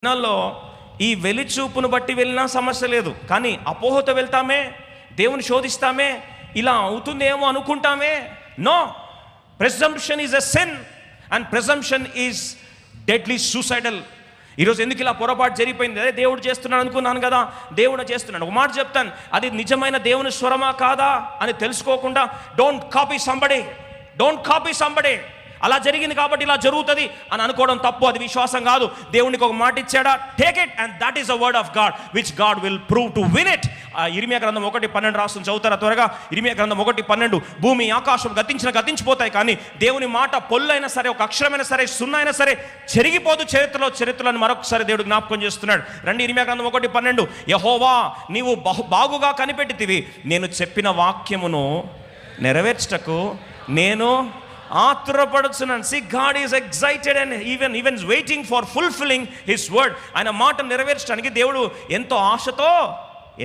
దినాల్లో ఈ వెలిచూపును బట్టి వెళ్ళినా సమస్య లేదు, కానీ అపోహతో వెళ్తామే, దేవుని శోధిస్తామే, ఇలా అవుతుందేమో అనుకుంటామే. No, presumption is a sin and presumption is deadly suicidal. ఈరోజు ఎందుకు ఇలా పొరపాటు జరిగిపోయింది? అదే దేవుడు చేస్తున్నాడు అనుకున్నాను కదా, దేవుడు చేస్తున్నాడు. ఒక మాట చెప్తాను, అది నిజమైన దేవుని స్వరమా కాదా అని తెలుసుకోకుండా డోంట్ కాపీ సంబడే. అలా జరిగింది కాబట్టి ఇలా జరుగుతుంది అని అనుకోవడం తప్పు, అది విశ్వాసం కాదు. దేవునికి ఒక మాట ఇచ్చాడా, take it and that is the word of God which God will prove to win it. ఇర్మియా గ్రంథం 1:12 రాస్తుంది, చదువుతారా త్వరగా? ఇర్మియా గ్రంథం 1:12. భూమి ఆకాశం గతించిపోతాయి, కానీ దేవుని మాట పొల్లైనా సరే, ఒక అక్షరమైనా సరే, సున్నా అయినా సరే చెరిగిపోదు చరిత్రలో మరొకసారి దేవుడు జ్ఞాపకం చేస్తున్నాడు. రండి, ఇర్మియా గ్రంథం 1:12. యెహోవా, నీవు బాగుగా కనిపెట్టితివి, నేను చెప్పిన వాక్యమును నెరవేర్చుటకు నేను ఆతురపడుచున్నాను. See, God is excited and even waiting for fulfilling his word. ఆయన మాట నెరవేర్చడానికి దేవుడు ఎంతో ఆశతో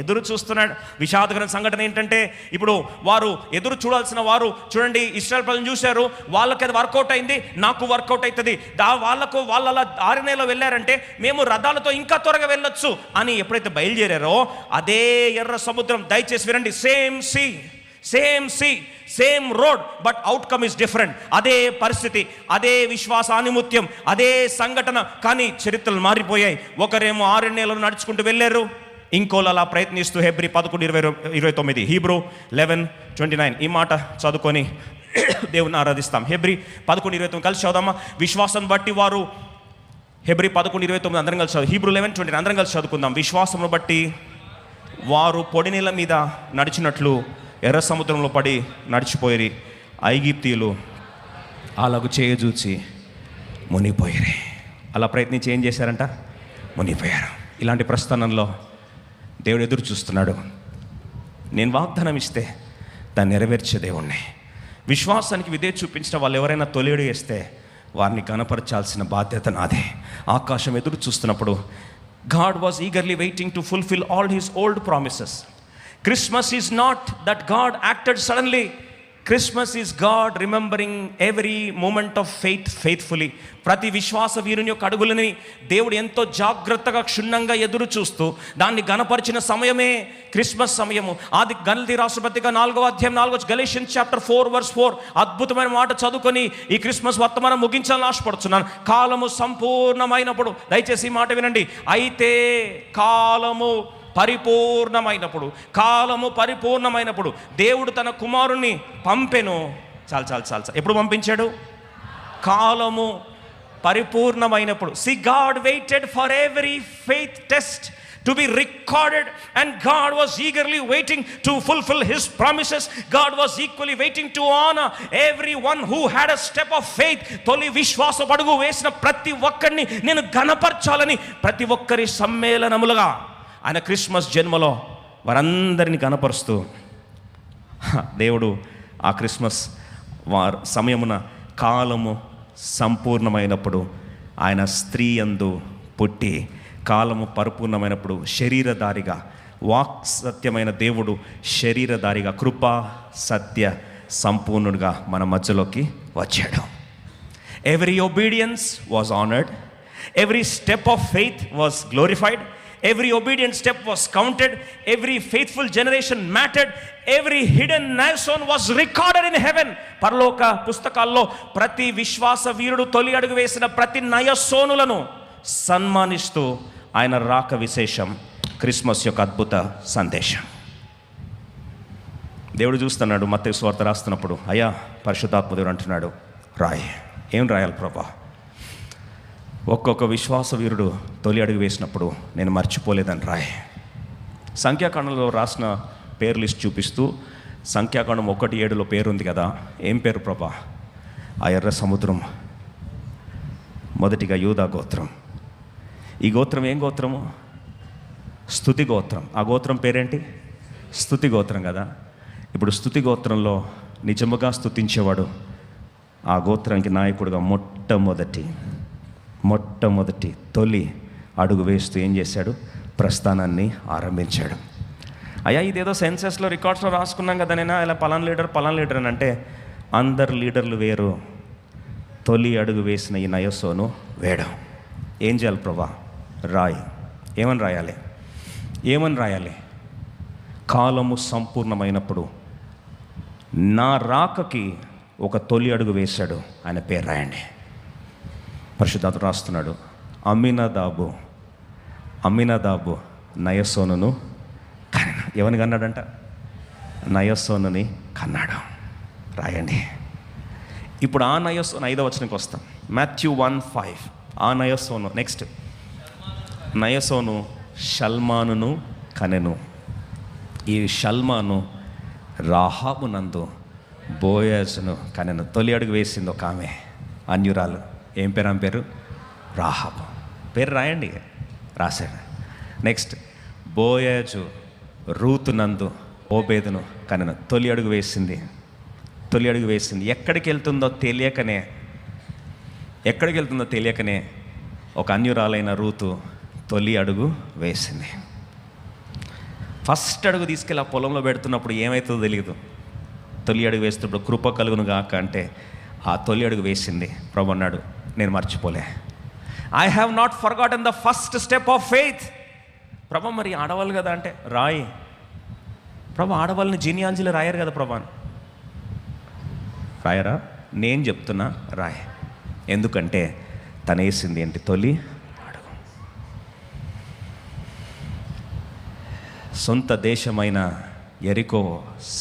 ఎదురు చూస్తున్నాడు. విషాదకరమైన సంఘటన ఏంటంటే, ఇప్పుడు వారు ఎదురు చూడాల్సిన వారు చూడండి, ఇశ్రాయేల్ ప్రజలను చూశారు, వాళ్ళకి అది వర్కౌట్ అయింది, నాకు వర్కౌట్ అవుతుంది. వాళ్ళు అలా ఆరణ్యంలో వెళ్ళారంటే మేము రథాలతో ఇంకా త్వరగా వెళ్ళొచ్చు అని ఎప్పుడైతే బయలుదేరారో, అదే ఎర్ర సముద్రం, దయచేసి వినండి, same road but outcome is different. అదే పరిస్థితి, అదే విశ్వాసానిముత్యం, అదే సంఘటన, కానీ చరిత్రలు మారిపోయాయి. ఒకరేమో ఆరణ్యంలో నడుచుకుంటూ వెళ్ళారు, ఇంకోళ్ళు అలా ప్రయత్నిస్తూ. హెబ్రీ 11:29, హీబ్రూ 11:29 ఈ మాట చదువుకొని దేవుని ఆరాధిస్తాం. హెబ్రీ 11:29 కలిసి చదువుదామా? విశ్వాసం బట్టి వారు, హెబ్రీ 11:29 అందరం కలిసి చదువు, హీబ్రూ 11:29 అందరం కలిసి చదువుకుందాం. విశ్వాసమును బట్టి వారు పొడి నీళ్ళ మీద నడిచినట్లు ఎర్ర సముద్రంలో పడి నడిచిపోయి, ఐగుప్తీయులు అలాగూ చేయజూచి మునిగిపోయారు. అలా ప్రయత్నించి ఏం చేశారంట? మునిగిపోయారు. ఇలాంటి ప్రస్థానంలో దేవుడు ఎదురు చూస్తున్నాడు. నేను వాగ్దానం ఇస్తే దాన్ని నెరవేర్చే దేవుణ్ణి. విశ్వాసానికి విధేయ చూపించిన వాళ్ళు ఎవరైనా తొలియడు వేస్తే వారిని కనపరచాల్సిన బాధ్యత నాదే. ఆకాశం ఎదురు చూస్తున్నప్పుడు God was eagerly waiting to fulfill all his old promises. Christmas is not that God acted suddenly. Christmas is God remembering every moment of faith faithfully. ప్రతి విశ్వాస వీరుని యొక్క అడుగులని దేవుడు ఎంతో జాగ్రత్తగా క్షుణ్ణంగా ఎదురు చూస్తూ దాన్ని గణపరిచిన సమయమే క్రిస్మస్ సమయము. ఆది గలతీ రాష్ట్రపతిగా 4వ అధ్యాయం 4 గలేషియన్స్ చాప్టర్ 4:4 అద్భుతమైన మాట చదువుకొని ఈ క్రిస్మస్ వర్తమానం ముగించాలని ఆశపడుతున్నాను. కాలము సంపూర్ణమైనప్పుడు, దయచేసి ఈ మాట వినండి, అయితే కాలము పరిపూర్ణమైనప్పుడు దేవుడు తన కుమారుణ్ణి పంపెను. చాలు. ఎప్పుడు పంపించాడు? కాలము పరిపూర్ణమైనప్పుడు. See, God waited for every faith test to be recorded, and God was eagerly waiting to fulfill his promises. God was equally waiting to honor everyone who had a step of faith. తొలి విశ్వాస అడుగు వేసిన ప్రతి ఒక్కరిని నేను ఘనపరచాలని, ప్రతి ఒక్కరి సమ్మేళనములుగా ఆయన క్రిస్మస్ జన్మలో వారందరినీ కనపరుస్తూ దేవుడు ఆ క్రిస్మస్ సమయమున కాలము సంపూర్ణమైనప్పుడు ఆయన స్త్రీ యందు పుట్టి, కాలము పరిపూర్ణమైనప్పుడు శరీరధారిగా, వాక్ సత్యమైన దేవుడు శరీరధారిగా, కృపా సత్య సంపూర్ణుడిగా మన మధ్యలోకి వచ్చాడు. Every obedience was honoured, every step of faith was glorified, every obedient step was counted, every faithful generation mattered, every hidden milestone was recorded in heaven. పరలోక పుస్తకాల్లో ప్రతి విశ్వాస వీరుడు తొలి అడుగు వేసిన ప్రతి నయసోనులను సన్మానిస్తూ ఆయన రాక విశేషం క్రిస్మస్ యొక్క అద్భుత సందేశం. దేవుడు చూస్తున్నాడు. మత్తయి సువార్త రాస్తున్నప్పుడు, అయ్యా పరిశుద్ధాత్మ దేవుడు అంటున్నాడు, రాయి. ఏం రాయాలి ప్రభా? ఒక్కొక్క విశ్వాస వీరుడు తొలి అడుగు వేసినప్పుడు నేను మర్చిపోలేదని రాయి. సంఖ్యాకాండంలో రాసిన పేరు లిస్ట్ చూపిస్తూ, సంఖ్యాకాండం 1:7 పేరు ఉంది కదా, ఏం పేరు ప్రభా? ఆ ఎర్ర సముద్రం. మొదటిగా యూదా గోత్రం. ఈ గోత్రం ఏం గోత్రము? స్తుతి గోత్రం. ఆ గోత్రం పేరేంటి? స్తుతి గోత్రం కదా. ఇప్పుడు స్తుతి గోత్రంలో నిజముగా స్తుతించేవాడు ఆ గోత్రానికి నాయకుడిగా మొట్టమొదటి తొలి అడుగు వేస్తూ ఏం చేశాడు? ప్రస్థానాన్ని ఆరంభించాడు. అయ్యా ఇదేదో సెన్సెస్లో రికార్డ్స్లో రాసుకున్నాం కదా, నేను ఇలా పలానా లీడర్ అని అంటే, అందరు లీడర్లు వేరు, తొలి అడుగు వేసిన ఈ నయస్సోను వేడం. ఏం చేయాలి ప్రభా? రాయి. ఏమని రాయాలి? కాలము సంపూర్ణమైనప్పుడు నా రాకకి ఒక తొలి అడుగు వేశాడు, ఆయన పేరు రాయండి. పరిశుద్ధాత్ముడు రాస్తున్నాడు, అమ్మినదాబు నయసోనును కన్నాడు. ఎవరిని కన్నాడంట? నయసోనుని కన్నాడు. రాయండి. ఇప్పుడు ఆ నయసోను 5వ వచనంకి వస్తాం. మాథ్యూ 1:5. ఆ నయసోను. నెక్స్ట్, నయసోను షల్మానును కనెను. ఈ షల్మాను రాహాబు నందు బోయజును కనెను. తొలి అడుగు వేసింది ఒక ఆమె, అన్యురాలు. ఏం పేరు? ఆమె పేరు రాహాబు. పేరు రాయండి. రాశాడు. నెక్స్ట్, బోయజు రూతు నందు ఓబేదును కనెను. తొలి అడుగు వేసింది. ఎక్కడికి వెళ్తుందో తెలియకనే ఒక అన్యురాలైన రూతు తొలి అడుగు వేసింది. ఫస్ట్ అడుగు తీసుకెళ్ళి ఆ పొలంలో పెడుతున్నప్పుడు ఏమవుతుందో తెలియదు. తొలి అడుగు వేస్తున్నప్పుడు కృప కలుగును గాక అంటే ఆ తొలి అడుగు వేసింది. ప్రభు అన్నాడు, నేను మర్చిపోలే. I have not forgotten the first step of faith. ప్రభు, మరి ఆడవాళ్ళు కదా అంటే రాయి. ప్రభు, ఆడవాళ్ళని జీనియాలజీలో రాయరు కదా ప్రభు. రాయరా? నేను చెప్తున్నా, రాయి. ఎందుకంటే తను వేసింది ఏంటి? తొలి అడుగు. సొంత దేశమైన యెరికో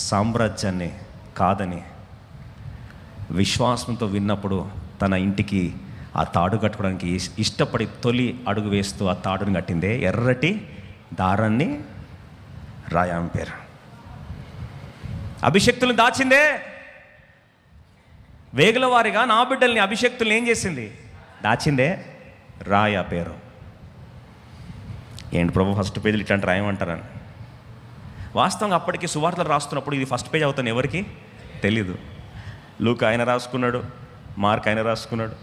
సామ్రాజ్యాన్ని కాదని విశ్వాసంతో విన్నప్పుడు తన ఇంటికి ఆ తాడు కట్టుకోవడానికి ఇష్టపడి తొలి అడుగు వేస్తూ ఆ తాడుని కట్టిందే ఎర్రటి దారాన్ని రాయాం పేరు. అభిషక్తులను దాచిందే. వేగుల వారిగా నా బిడ్డల్ని అభిషక్తుల్ని ఏం చేసింది? దాచిందే. రాయ పేరు. ఏంటి ప్రభు ఫస్ట్ పేజీలు ఇట్లాంటి రాయమంటారని. వాస్తవంగా అప్పటికి సువార్తలు రాస్తున్నప్పుడు ఇది ఫస్ట్ పేజ్ అవుతాను ఎవరికి తెలీదు. లూకా ఆయన రాసుకున్నాడు, మార్క్ ఆయన రాసుకున్నాడు,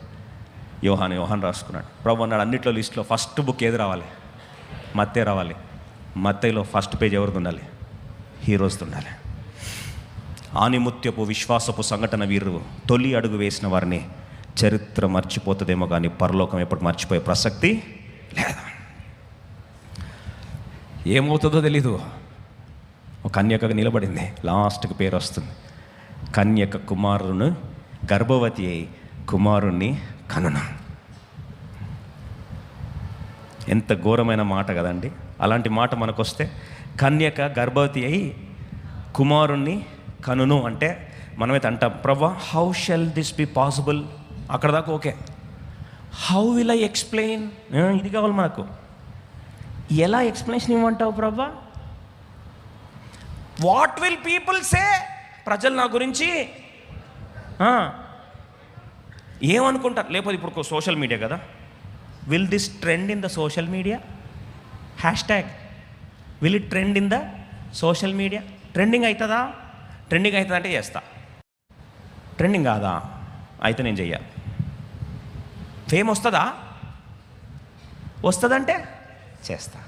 యోహాన్ రాసుకున్నాడు. ప్రభు అన్నాడు, అన్నిట్లో లిస్టులో ఫస్ట్ బుక్ ఏది రావాలి? మత్తయి రావాలి. మత్తయిలో ఫస్ట్ పేజ్ ఎవరిది ఉండాలి? హీరోస్ది ఉండాలి. ఆనిముత్యపు విశ్వాసపు సంఘటన వీరు తొలి అడుగు వేసిన వారిని చరిత్ర మర్చిపోతుందేమో కానీ పరలోకం ఎప్పుడు మర్చిపోయే ప్రసక్తి లేదు. ఏమవుతుందో తెలీదు. ఒక కన్యకగా నిలబడింది. లాస్ట్కి పేరు వస్తుంది. కన్యక కుమారుని గర్భవతి అయి కుమారుణ్ణి కనును. ఎంత ఘోరమైన మాట కదండి. అలాంటి మాట మనకు వస్తే కన్యక గర్భవతి అయి కుమారుణ్ణి కనును అంటే మనమైతే అంటాం, Prabha how shall this be possible? అక్కడ దాకా okay. How will I explain? ఇది కావాలి మనకు. ఎలా ఎక్స్ప్లెనేషన్ ఇవ్వమంటావు Prabha? What will people say? ప్రజలు నా గురించి ఏమనుకుంటారు? లేకపోతే ఇప్పుడు సోషల్ మీడియా కదా, will this trend in the social media? Hashtag will it trend in the social media? Trending అవుతుందా? ట్రెండింగ్ అవుతుంది అంటే చేస్తా. ట్రెండింగ్ కాదా? అయితే నేను చెయ్య. ఫేమ్ వస్తుందంటే చేస్తా.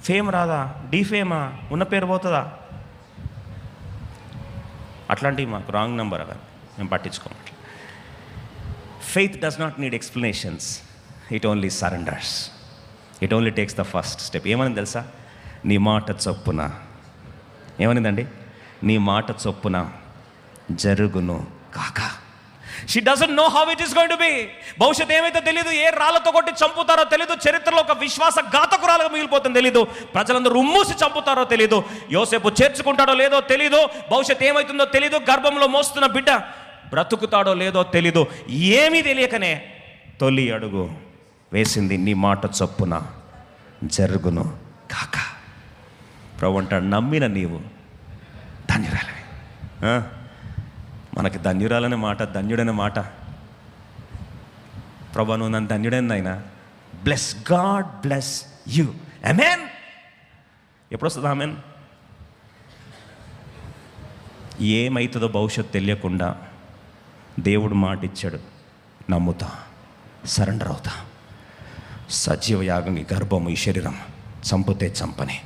ఫేమ్ రాదా? డీఫేమా? ఉన్న పేరు పోతుందా? అట్లాంటివి మాకు రాంగ్ నెంబర్. అవి మేము పట్టించుకోం. Faith does not need explanations, it only surrenders. It only takes the first step. ఏమని తెలుసా? నీ మాట చొప్పున. ఏమనిందండి? నీ మాట చొప్పున జరుగును కాక. She doesn't know how it is going to be. భవిష్యత్తు ఏమైతే తెలీదు. ఏ రాళ్ళతో కొట్టి చంపుతారో తెలీదు. చరిత్రలో ఒక విశ్వాస ఘాతకురాలుగా మిగిలిపోతుంది తెలీదు. ప్రజలందరూ ఉమ్మూసి చంపుతారో తెలీదు. యోసేపు చేర్చుకుంటాడో లేదో తెలీదు. భవిష్యత్తు ఏమవుతుందో తెలీదు. గర్భంలో మోస్తున్న బిడ్డ బ్రతుకుతాడో లేదో తెలీదు. ఏమీ తెలియకనే తొలి అడుగు వేసింది. నీ మాట చొప్పున జరుగును కాక. ప్రభు అంటాడు, నమ్మిన నీవు ధన్యురాలవి. మనకి ధన్యురాలనే మాట, ధన్యుడనే మాట. ప్రభు నువ్వు నన్ను ధన్యుడైంది ఆయన. Bless God bless you. Amen. ఎప్పుడు వస్తుంది ఆమేన్? ఏమవుతుందో భవిష్యత్తు తెలియకుండా దేవుడు మాట ఇచ్చాడు. నమ్ముతా, సరెండర్ అవుతా. సజీవ యాగం ఈ గర్భము, ఈ శరీరం చంపితే చంపని,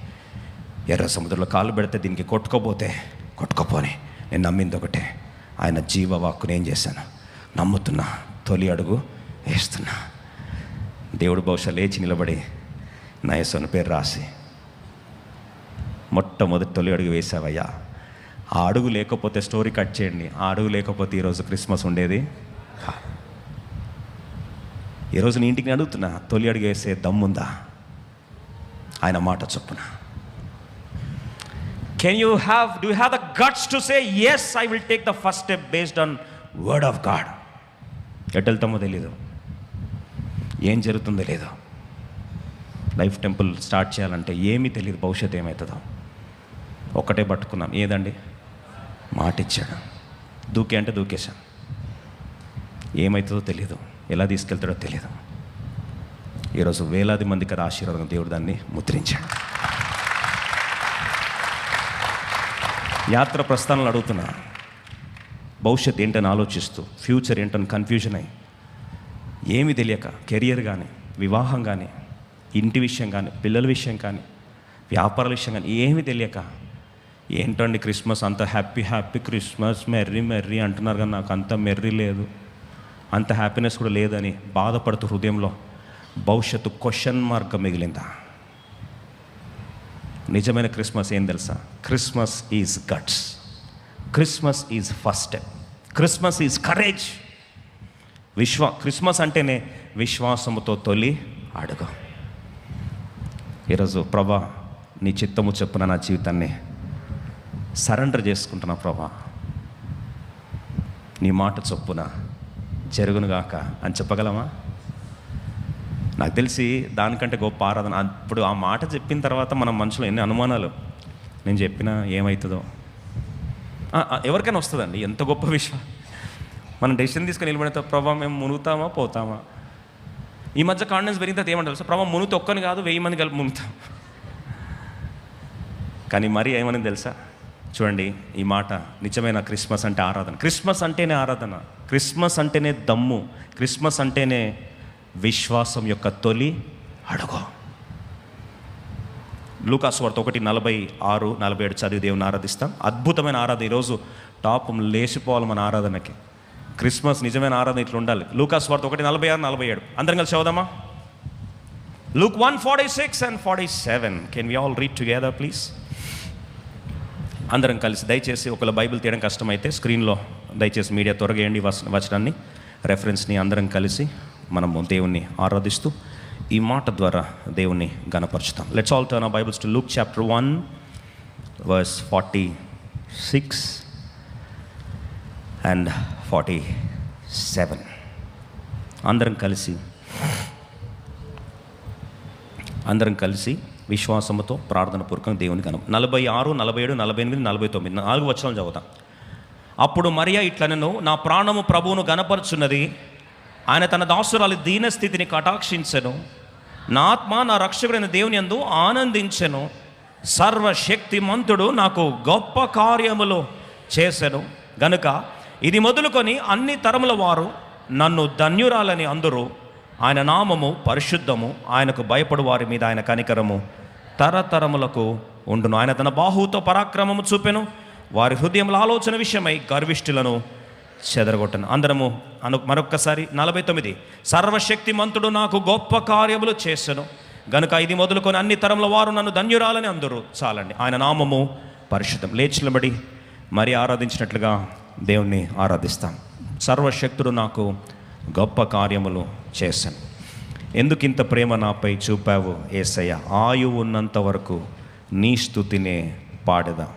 ఎర్ర సముద్రంలో కాలు పెడితే దీనికి కొట్టుకోపోని. నేను నమ్మింది ఒకటే, ఆయన జీవవాక్కుని ఏం చేశాను? నమ్ముతున్నా, తొలి అడుగు వేస్తున్నా. దేవుడు బహుశా లేచి నిలబడి నా యేసు పేరు రాసి మొట్టమొదటి తొలి అడుగు వేసావయ్యా. ఆ అడుగు లేకపోతే స్టోరీ కట్ చేయండి. ఆ అడుగు లేకపోతే ఈరోజు క్రిస్మస్ ఉండేది. ఈరోజు నీ ఇంటికి అడుగుతున్నా, తొలి అడుగు వేసే దమ్ముందా ఆయన మాట చొప్పున? Do you have the guts to say yes, I will take the first step based on word of God? ఎటు వెళ్తామో తెలీదు, ఏం జరుగుతుందో లేదో. లైఫ్ టెంపుల్ స్టార్ట్ చేయాలంటే ఏమీ తెలియదు, భవిష్యత్తు ఏమవుతుందో. ఒక్కటే పట్టుకున్నాం, ఏదండి? మాట ఇచ్చాడు, దూకే అంటే దూకేశాం. ఏమవుతుందో తెలియదు, ఎలా తీసుకెళ్తాడో తెలియదు. ఈరోజు వేలాది మందికి అది ఆశీర్వాదం, దేవుడు దాన్ని ముద్రించాడు. యాత్ర ప్రస్థానాలు అడుగుతున్నా, భవిష్యత్తు ఏంటని ఆలోచిస్తూ, ఫ్యూచర్ ఏంటని కన్ఫ్యూజన్ అయ్యి, ఏమీ తెలియక, కెరియర్ కానీ, వివాహం కానీ, ఇంటి విషయం కానీ, పిల్లల విషయం కానీ, వ్యాపారాల విషయం కానీ ఏమీ తెలియక, ఏంటండి క్రిస్మస్ అంత హ్యాపీ క్రిస్మస్ మెర్రీ అంటున్నారు, కానీ నాకు అంత మెర్రీ లేదు, అంత హ్యాపీనెస్ కూడా లేదని బాధపడుతూ హృదయంలో భవిష్యత్తు క్వశ్చన్ మార్క్ మిగిలిందా? నిజమైన క్రిస్మస్ ఏం తెలుసా? Christmas is guts, Christmas is first step, Christmas is courage. Christmas అంటేనే విశ్వాసముతో తొలి అడుగు. ఈరోజు ప్రభా నీ చిత్తము చెప్పున నా జీవితాన్ని సరెండర్ చేసుకుంటున్నా ప్రభా, నీ మాట చొప్పున జరుగునుగాక అని చెప్పగలమా? నాకు తెలిసి దానికంటే గొప్ప ఆరాధన. ఇప్పుడు ఆ మాట చెప్పిన తర్వాత మన మనసులో ఎన్ని అనుమానాలు, నేను చెప్పినా ఏమవుతుందో. ఎవరికైనా వస్తుందండి, ఎంత గొప్ప విషయం. మనం డెసిషన్ తీసుకొని నిలబడితే ప్రభా మేము మునుగుతామా పోతామా? ఈ మధ్య కాన్ఫిడెన్స్ పెరిగిన తర్వాత ఏమంటారు? సార్ ప్రభా మునుగుతూ ఒక్కని కాదు 1000 మంది కలిపి మునుగుతాం. కానీ మరి ఏమని తెలుసా? చూడండి, ఈ మాట నిజమైన క్రిస్మస్ అంటే ఆరాధన. క్రిస్మస్ అంటేనే ఆరాధన, క్రిస్మస్ అంటేనే దమ్ము, క్రిస్మస్ అంటేనే విశ్వాసం యొక్క తొలి అడుగు. లూకాసు వార్త 1:46-47 చదివి దేవుని ఆరాధిస్తాం. అద్భుతమైన ఆరాధన. ఈరోజు టాప్ లేచిపోవాలి మన ఆరాధనకి. క్రిస్మస్ నిజమైన ఆరాధన ఇట్లా ఉండాలి. లూకాసు వార్త 1:46-47 అందరం కలిసి చదువుదామా? Luke 1:46 and 47. Can we all read together please? అందరం కలిసి. దయచేసి ఒకవేళ బైబిల్ తీయడం కష్టమైతే స్క్రీన్లో దయచేసి మీడియా త్వరగా వేయండి వచనాన్ని, రెఫరెన్స్ని. అందరం కలిసి మనము దేవుణ్ణి ఆరాధిస్తూ ఈ మాట ద్వారా దేవుణ్ణి గణపరుచుతాం. Let's all turn our Bibles to Luke chapter 1 verse 46 and 47. అందరం కలిసి విశ్వాసముతో ప్రార్థన పూర్వకంగా దేవుని గణం. 46, 47, 48, 49 4 వచనాలు చదువుతాం. అప్పుడు మరియా ఇట్లనెను, నా ప్రాణము ప్రభువును గణపరచున్నది, ఆయన తన దాసురాలి దీనస్థితిని కటాక్షించెను. నా ఆత్మ నా రక్షకుడైన దేవుని యందు ఆనందించెను. సర్వశక్తిమంతుడు నాకు గొప్ప కార్యములు చేసెను గనుక ఇది మొదలుకొని అన్ని తరముల వారు నన్ను ధన్యురాలని అందరూ. ఆయన నామము పరిశుద్ధము, ఆయనకు భయపడు వారి మీద ఆయన కనికరము తరతరములకు ఉండును. ఆయన తన బాహువుతో పరాక్రమము చూపెను, వారి హృదయముల ఆలోచన విషయమై గర్విష్ఠులను చెదరగొట్టను. అందరము మరొక్కసారి 49. సర్వశక్తిమంతుడు నాకు గొప్ప కార్యములు చేసెను గనుక ఇది మొదలుకొని అన్ని తరముల వారు నన్ను ధన్యురాలని అందరూ. చాలండి, ఆయన నామము పరిశుద్ధం. లేచిలబడి మరి ఆరాధించినట్లుగా దేవుణ్ణి ఆరాధిస్తాం. సర్వశక్తుడు నాకు గొప్ప కార్యములు చేశాను. ఎందుకు ఇంత ప్రేమ నాపై చూపావు యేసయ్య, ఆయువు ఉన్నంత వరకు నీ స్తుతినే పాడేదా.